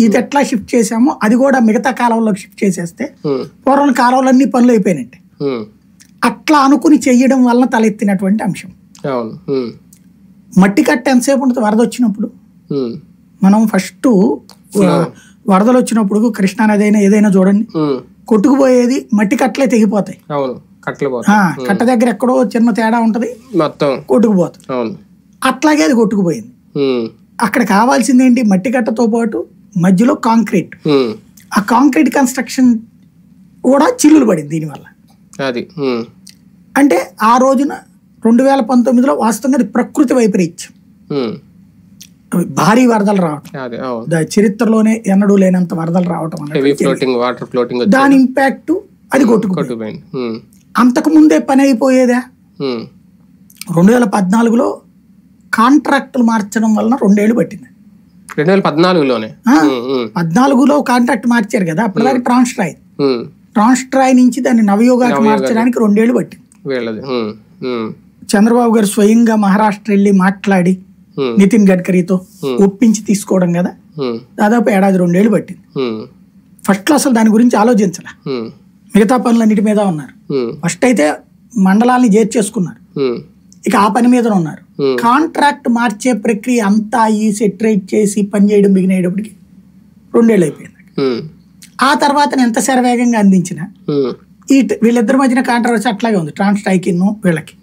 ఇది ఎట్లా షిఫ్ట్ చేసామో అది కూడా మిగతా కాలంలోకి షిఫ్ట్ చేసేస్తే పూర్వం కాలంలోన్నీ పనులు అయిపోయినట్టే. అట్లా అనుకుని చెయ్యడం వలన తలెత్తినటువంటి అంశం. మట్టి కట్ట ఎంతసేపు ఉంటుంది వరద వచ్చినప్పుడు? మనం ఫస్ట్ వరదలు వచ్చినప్పుడు కృష్ణా నది అయినా ఏదైనా చూడండి, కొట్టుకుపోయేది మట్టి కట్టలే తెగిపోతాయి. కట్ట దగ్గర ఎక్కడో చిన్న తేడా ఉంటది, కొట్టుకుపోతుంది. అట్లాగే అది కొట్టుకుపోయింది. అక్కడ కావాల్సింది ఏంటి? మట్టి కట్టతో పాటు మధ్యలో కాంక్రీట్. ఆ కాంక్రీట్ కన్స్ట్రక్షన్ కూడా చిల్లులు పడింది దీనివల్ల. అంటే ఆ రోజున 2019లో వాస్తవంగా అది ప్రకృతి వైపరీత్యం, భారీ వరదలు రావటం, చరిత్రలోనే ఎన్నడూ లేనంత వరదలు రావటం, దాని ఇంపాక్ట్ అది కొట్టుకుపోయింది. అంతకు ముందే పని అయిపోయేదా? 2014లో కాంట్రాక్టులు మార్చడం వలన 2 ఏళ్ళు పట్టింది. 2014లో కాంట్రాక్ట్ మార్చారు కదా, అప్పటిదాకా ట్రాన్స్ట్రాయ్ నుంచి దాన్ని నవయోగాకి మార్చడానికి 2 ఏళ్ళు పట్టింది. చంద్రబాబు గారు స్వయంగా మహారాష్ట్ర వెళ్ళి మాట్లాడి నితిన్ గడ్కరీతో ఒప్పించి తీసుకోవడం కదా, దాదాపు 1.5-2 ఏళ్ళు పట్టింది. ఫస్ట్ లో అసలు దాని గురించి ఆలోచించాల, మిగతా పనులన్నిటి మీద ఉన్నారు. ఫస్ట్ అయితే మండలాన్ని చేర్చేసుకున్నారు, ఇక ఆ పని మీద ఉన్నారు. కాంట్రాక్ట్ మార్చే ప్రక్రియ అంతా ఈ సెటరేట్ చేసి పని చేయడం బిగినయ్యేటప్పటికి 2 ఏళ్ళు అయిపోయింది. ఆ తర్వాత ఎంత శరవేగంగా అందించినా వీళ్ళిద్దరి మధ్యన కాంట్రవర్సీ అట్లాగే ఉంది, ట్రాన్స్ట్రాయ్కి వీళ్ళకి.